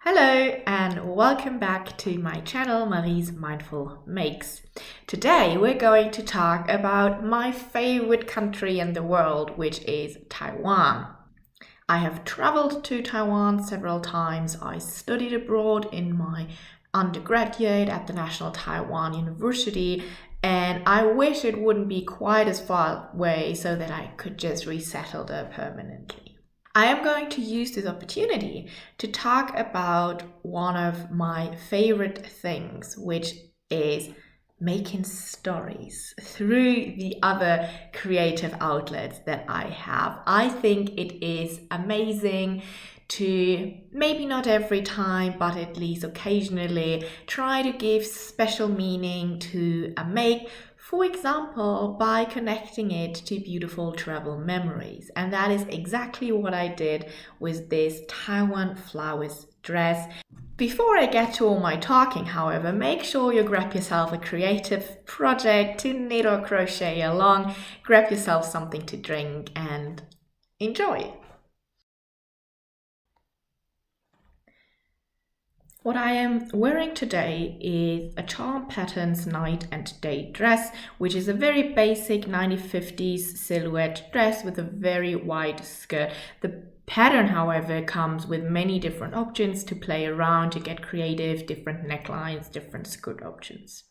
Hello and welcome back to my channel Marie's Mindful Makes. Today we're going to talk about my favorite country in the world, which is Taiwan. I have traveled to Taiwan several times. I studied abroad in my undergraduate at the National Taiwan University, and I wish it wouldn't be quite as far away so that I could just resettle there permanently. I am going to use this opportunity to talk about one of my favorite things, which is making stories through the other creative outlets that I have. I think it is amazing to, maybe not every time, but at least occasionally, try to give special meaning to a make. For example, by connecting it to beautiful travel memories. And that is exactly what I did with this Taiwan flowers dress. Before I get to all my talking, however, make sure you grab yourself a creative project to knit or crochet along, grab yourself something to drink and enjoy. What I am wearing today is a Charm Patterns night and day dress, which is a very basic 1950s silhouette dress with a very wide skirt. The pattern, however, comes with many different options to play around, to get creative, different necklines, different skirt options.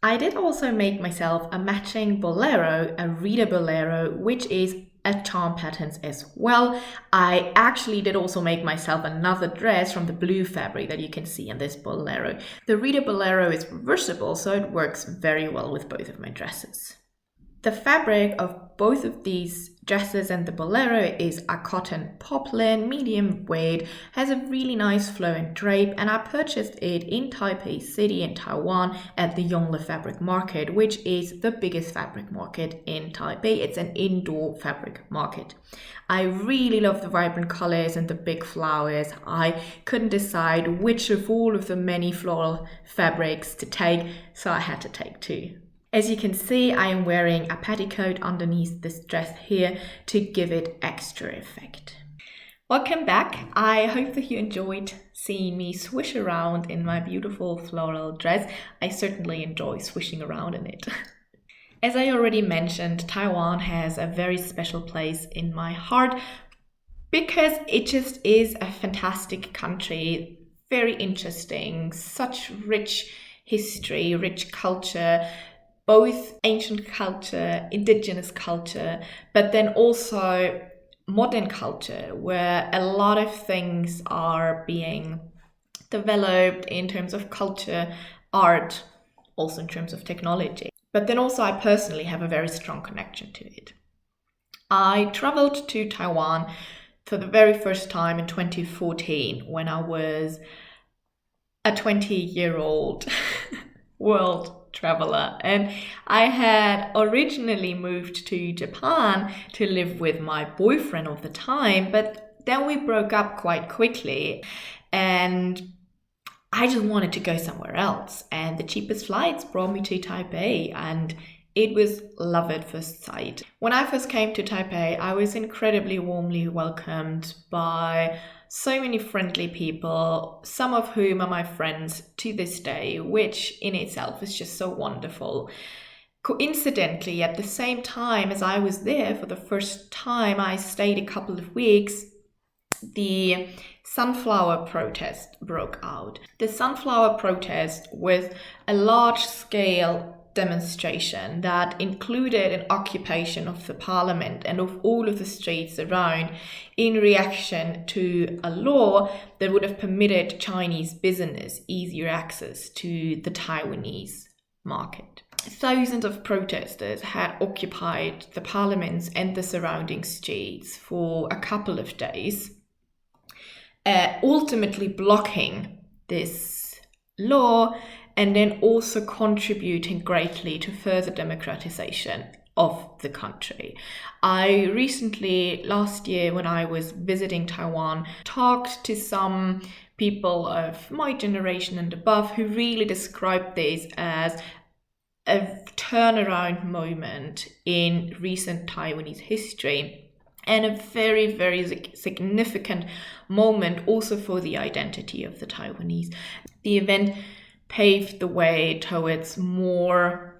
I did also make myself a matching bolero, a reader bolero, which is a Charm Patterns as well. I actually did also make myself another dress from the blue fabric that you can see in this bolero. The reader bolero is reversible, so it works very well with both of my dresses. The fabric of both of these dresses and the bolero is a cotton poplin, medium weight, has a really nice flow and drape, and I purchased it in Taipei City in Taiwan at the Yongle Fabric Market, which is the biggest fabric market in Taipei. It's an indoor fabric market. I really love the vibrant colors and the big flowers. I couldn't decide which of all of the many floral fabrics to take, so I had to take two. As you can see, I am wearing a petticoat underneath this dress here to give it extra effect. Welcome back. I hope that you enjoyed seeing me swish around in my beautiful floral dress. I certainly enjoy swishing around in it. As I already mentioned, Taiwan has a very special place in my heart because it just is a fantastic country, very interesting, such rich history, rich culture, both ancient culture, indigenous culture, but then also modern culture, where a lot of things are being developed in terms of culture, art, also in terms of technology. But then also I personally have a very strong connection to it. I traveled to Taiwan for the very first time in 2014 when I was a 20-year-old world traveler, and I had originally moved to Japan to live with my boyfriend of the time, but then we broke up quite quickly and I just wanted to go somewhere else, and the cheapest flights brought me to Taipei, and it was love at first sight. When I first came to Taipei, I was incredibly warmly welcomed by so many friendly people, some of whom are my friends to this day, which in itself is just so wonderful. Coincidentally, at the same time as I was there for the first time, I stayed a couple of weeks, the sunflower protest broke out. The sunflower protest was a large-scale demonstration that included an occupation of the parliament and of all of the streets around in reaction to a law that would have permitted Chinese business easier access to the Taiwanese market. Thousands of protesters had occupied the parliaments and the surrounding streets for a couple of days, ultimately blocking this law and then also contributing greatly to further democratization of the country. I recently, last year when I was visiting Taiwan, talked to some people of my generation and above who really described this as a turnaround moment in recent Taiwanese history. and a very, very significant moment also for the identity of the Taiwanese. The event paved the way towards more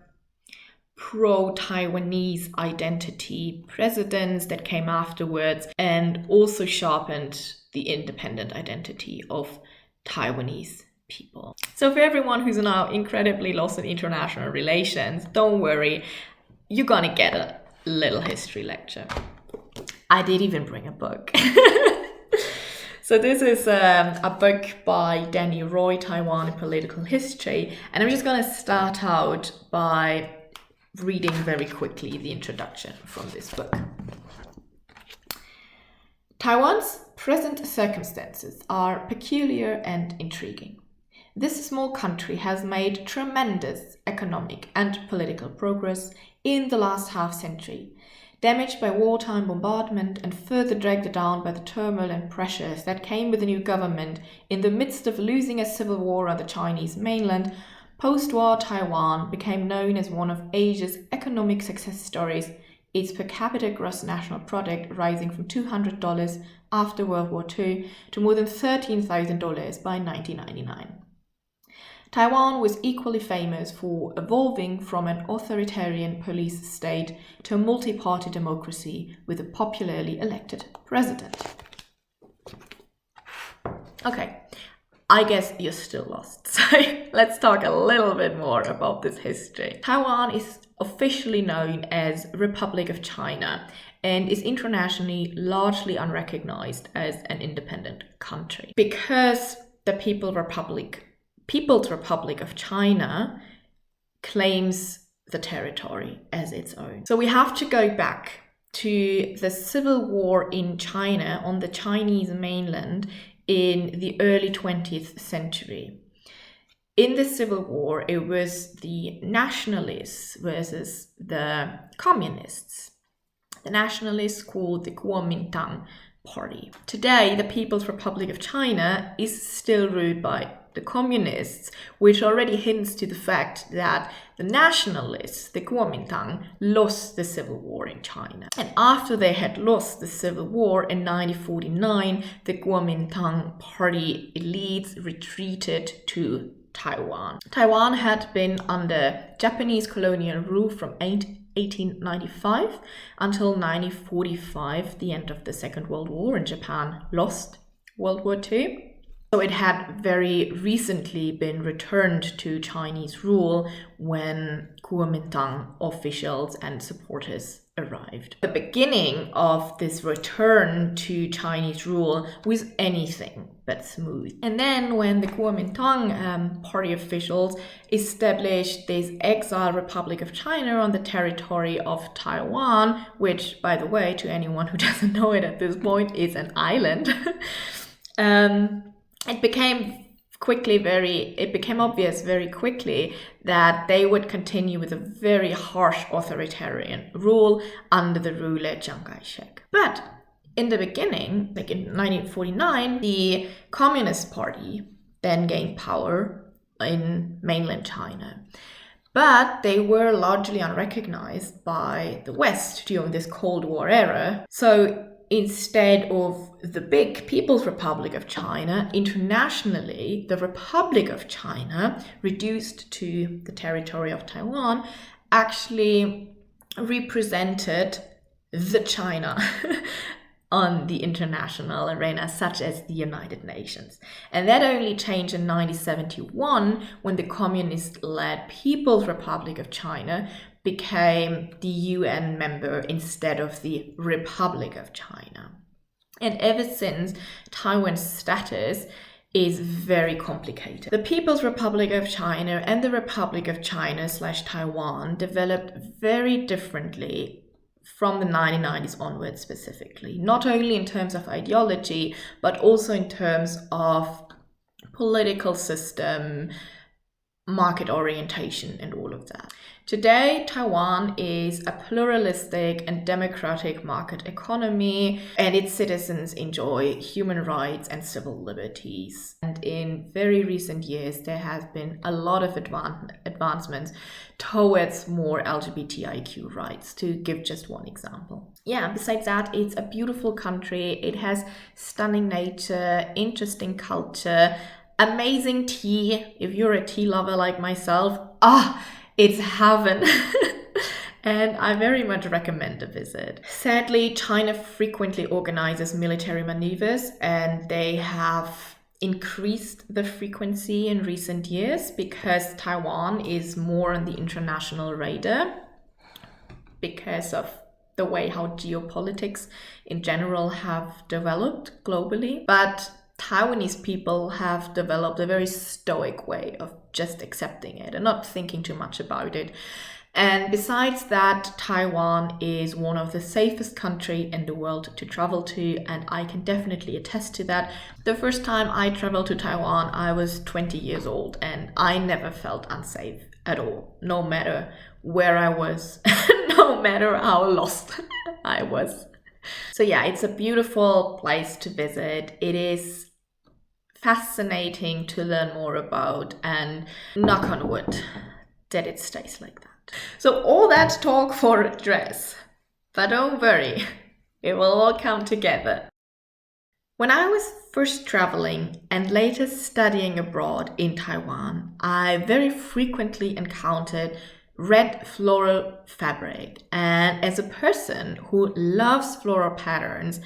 pro-Taiwanese identity presidents that came afterwards, and also sharpened the independent identity of Taiwanese people. So for everyone who's now incredibly lost in international relations, don't worry, you're gonna get a little history lecture. I did even bring a book. So this is a book by Danny Roy, Taiwan and Political History, and I'm just going to start out by reading very quickly the introduction from this book. Taiwan's present circumstances are peculiar and intriguing. This small country has made tremendous economic and political progress in the last half-century, damaged by wartime bombardment and further dragged down by the turmoil and pressures that came with the new government in the midst of losing a civil war on the Chinese mainland. Post-war Taiwan became known as one of Asia's economic success stories, its per capita gross national product rising from $200 after World War II to more than $13,000 by 1999. Taiwan was equally famous for evolving from an authoritarian police state to a multi-party democracy with a popularly elected president. Okay, I guess you're still lost, so let's talk a little bit more about this history. Taiwan is officially known as Republic of China and is internationally largely unrecognized as an independent country because the People's Republic of China claims the territory as its own. So we have to go back to the civil war in China on the Chinese mainland in the early 20th century. In the civil war, it was the nationalists versus the communists. The nationalists called the Kuomintang Party. Today, the People's Republic of China is still ruled by the communists, which already hints to the fact that the nationalists, the Kuomintang, lost the civil war in China. And after they had lost the civil war in 1949, the Kuomintang party elites retreated to Taiwan. Taiwan had been under Japanese colonial rule from 1895 until 1945, the end of the Second World War, and Japan lost World War II. So it had very recently been returned to Chinese rule when Kuomintang officials and supporters arrived. The beginning of this return to Chinese rule was anything but smooth. And then when the Kuomintang party officials established this exile Republic of China on the territory of Taiwan, which, by the way, to anyone who doesn't know it at this point, is an island, it became obvious very quickly that they would continue with a very harsh authoritarian rule under the ruler Chiang Kai-shek. But in the beginning, like in 1949, the Communist Party then gained power in mainland China. But they were largely unrecognized by the West during this Cold War era. So instead of the big People's Republic of China, internationally, the Republic of China, reduced to the territory of Taiwan, actually represented the China on the international arena, such as the United Nations. And that only changed in 1971 when the communist-led People's Republic of China became the UN member instead of the Republic of China. And ever since, Taiwan's status is very complicated. The People's Republic of China and the Republic of China / Taiwan developed very differently from the 1990s onwards specifically, not only in terms of ideology, but also in terms of political system, market orientation and all of that. Today, Taiwan is a pluralistic and democratic market economy, and its citizens enjoy human rights and civil liberties. And in very recent years, there has been a lot of advancements towards more LGBTIQ rights, to give just one example. Yeah, besides that, it's a beautiful country. It has stunning nature, interesting culture, amazing tea. If you're a tea lover like myself, it's heaven. And I very much recommend a visit. Sadly, China frequently organizes military maneuvers, and they have increased the frequency in recent years because Taiwan is more on the international radar because of the way how geopolitics in general have developed globally. But Taiwanese people have developed a very stoic way of just accepting it and not thinking too much about it. And besides that, Taiwan is one of the safest countries in the world to travel to, and I can definitely attest to that. The first time I traveled to Taiwan, I was 20 years old, and I never felt unsafe at all, no matter where I was, no matter how lost I was. So yeah, it's a beautiful place to visit. It is fascinating to learn more about, and knock on wood that it stays like that. So all that talk for a dress, but don't worry, it will all come together. When I was first traveling and later studying abroad in Taiwan, I very frequently encountered red floral fabric, and as a person who loves floral patterns,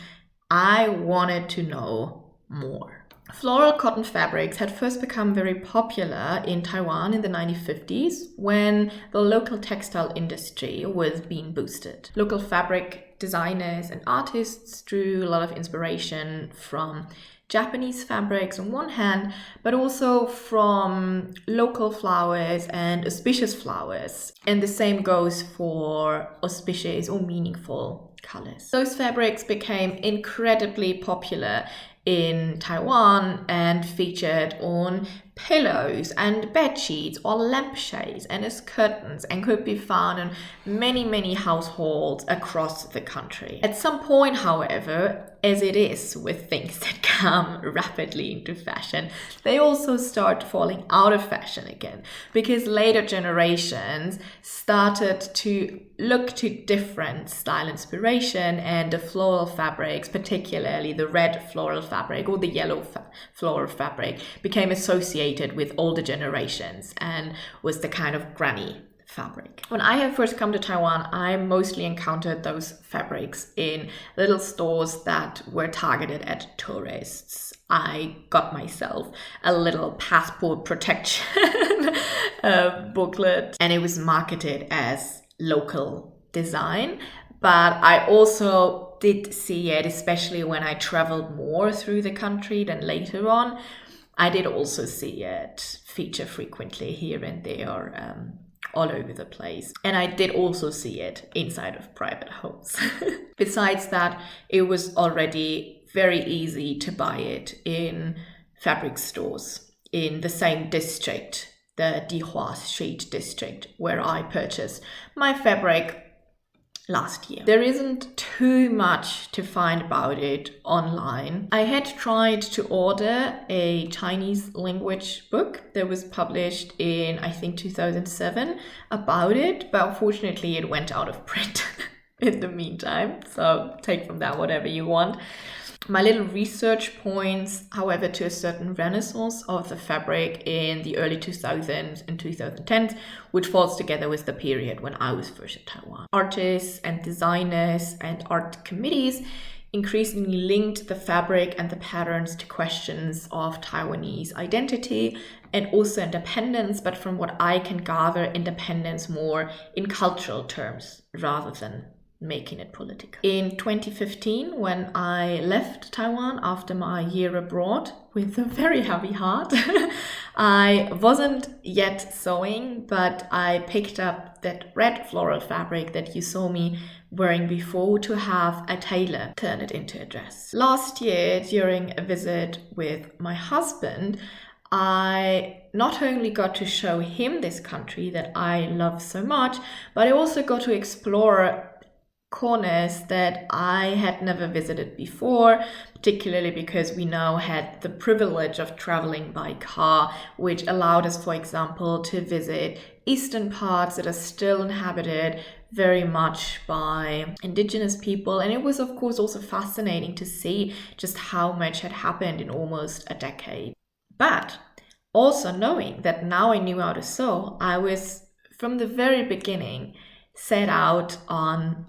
I wanted to know more. Floral cotton fabrics had first become very popular in Taiwan in the 1950s when the local textile industry was being boosted. Local fabric designers and artists drew a lot of inspiration from Japanese fabrics on one hand, but also from local flowers and auspicious flowers. And the same goes for auspicious or meaningful colors. Those fabrics became incredibly popular in Taiwan and featured on pillows and bed sheets or lampshades and as curtains, and could be found in many households across the country. At some point, however, as it is with things that come rapidly into fashion, they also start falling out of fashion again, because later generations started to look to different style inspiration, and the floral fabrics, particularly the red floral fabric or the yellow floral fabric, became associated with older generations and was the kind of granny fabric. When I have first come to Taiwan, I mostly encountered those fabrics in little stores that were targeted at tourists. I got myself a little passport protection booklet, and it was marketed as local design. But I also did see it, especially when I traveled more through the country than later on. I did also see it feature frequently here and there, all over the place. And I did also see it inside of private homes. Besides that, it was already very easy to buy it in fabric stores in the same district, the Dihua Street district, where I purchased my fabric last year. There isn't too much to find about it online. I had tried to order a Chinese language book that was published in, I think, 2007 about it, but unfortunately it went out of print in the meantime. So take from that whatever you want. My little research points, however, to a certain renaissance of the fabric in the early 2000s and 2010s, which falls together with the period when I was first in Taiwan. Artists and designers and art committees increasingly linked the fabric and the patterns to questions of Taiwanese identity and also independence, but from what I can gather, independence more in cultural terms rather than making it political. In 2015, when I left Taiwan after my year abroad with a very heavy heart, I wasn't yet sewing, but I picked up that red floral fabric that you saw me wearing before to have a tailor turn it into a dress. Last year, during a visit with my husband, I not only got to show him this country that I love so much, but I also got to explore corners that I had never visited before, particularly because we now had the privilege of traveling by car, which allowed us, for example, to visit eastern parts that are still inhabited very much by indigenous people. And it was, of course, also fascinating to see just how much had happened in almost a decade. But also knowing that now I knew how to sew, I was from the very beginning set out on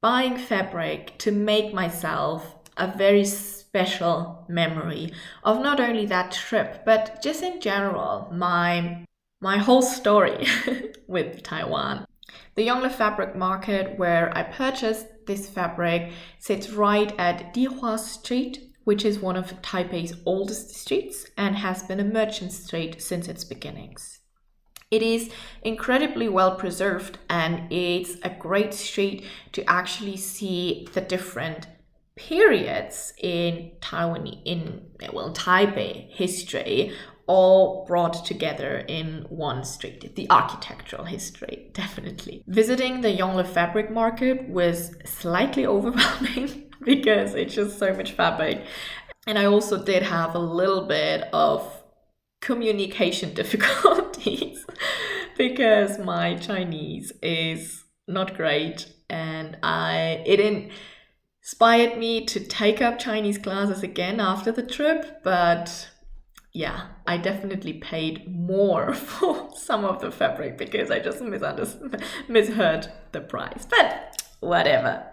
buying fabric to make myself a very special memory of not only that trip, but just in general, my whole story with Taiwan. The Yongle Fabric Market, where I purchased this fabric, sits right at Dihua Street, which is one of Taipei's oldest streets and has been a merchant street since its beginnings. It is incredibly well preserved, and it's a great street to actually see the different periods in Taipei history, all brought together in one street. The architectural history, definitely. Visiting the Yongle Fabric Market was slightly overwhelming because it's just so much fabric. And I also did have a little bit of communication difficulties because my Chinese is not great, and it inspired me to take up Chinese classes again after the trip. But yeah, I definitely paid more for some of the fabric because I just misheard the price. But whatever.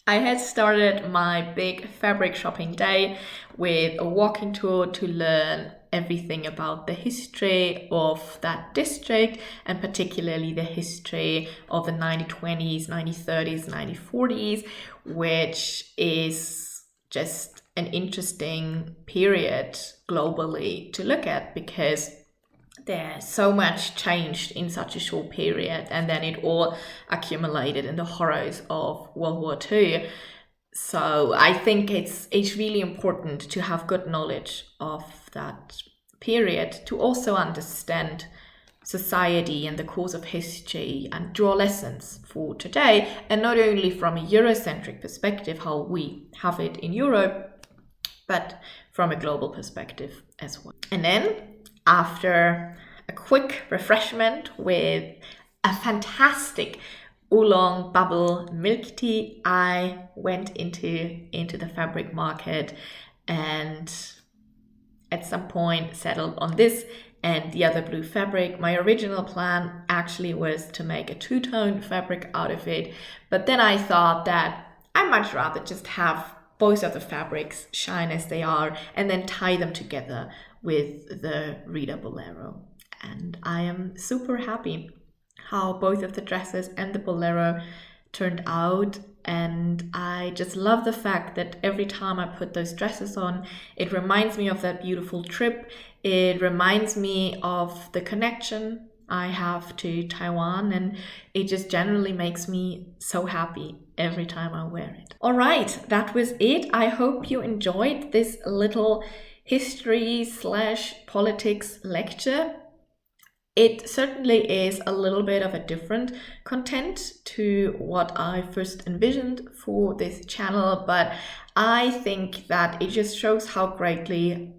I had started my big fabric shopping day with a walking tour to learn everything about the history of that district, and particularly the history of the 1920s, 1930s, 1940s, which is just an interesting period globally to look at because there's so much changed in such a short period, and then it all accumulated in the horrors of World War II. So I think it's really important to have good knowledge of that period to also understand society and the course of history and draw lessons for today, and not only from a Eurocentric perspective, how we have it in Europe, but from a global perspective as well. And then after a quick refreshment with a fantastic oolong bubble milk tea, I went into the fabric market and at some point settled on this and the other blue fabric. My original plan actually was to make a two-tone fabric out of it, but then I thought that I'd much rather just have both of the fabrics shine as they are and then tie them together with the Rita Bolero. And I am super happy how both of the dresses and the bolero turned out. And I just love the fact that every time I put those dresses on, it reminds me of that beautiful trip. It reminds me of the connection I have to Taiwan, and it just generally makes me so happy every time I wear it. All right, that was it. I hope you enjoyed this little history/politics lecture. It certainly is a little bit of a different content to what I first envisioned for this channel, but I think that it just shows how greatly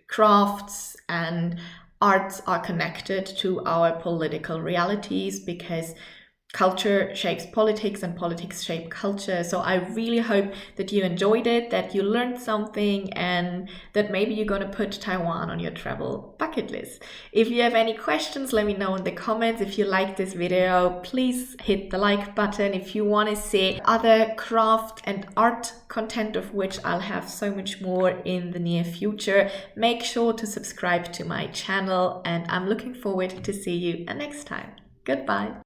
crafts and arts are connected to our political realities, because culture shapes politics and politics shape culture. So I really hope that you enjoyed it, that you learned something, and that maybe you're going to put Taiwan on your travel bucket list. If you have any questions, let me know in the comments. If you like this video, please hit the like button. If you want to see other craft and art content, of which I'll have so much more in the near future, make sure to subscribe to my channel, and I'm looking forward to see you next time. Goodbye.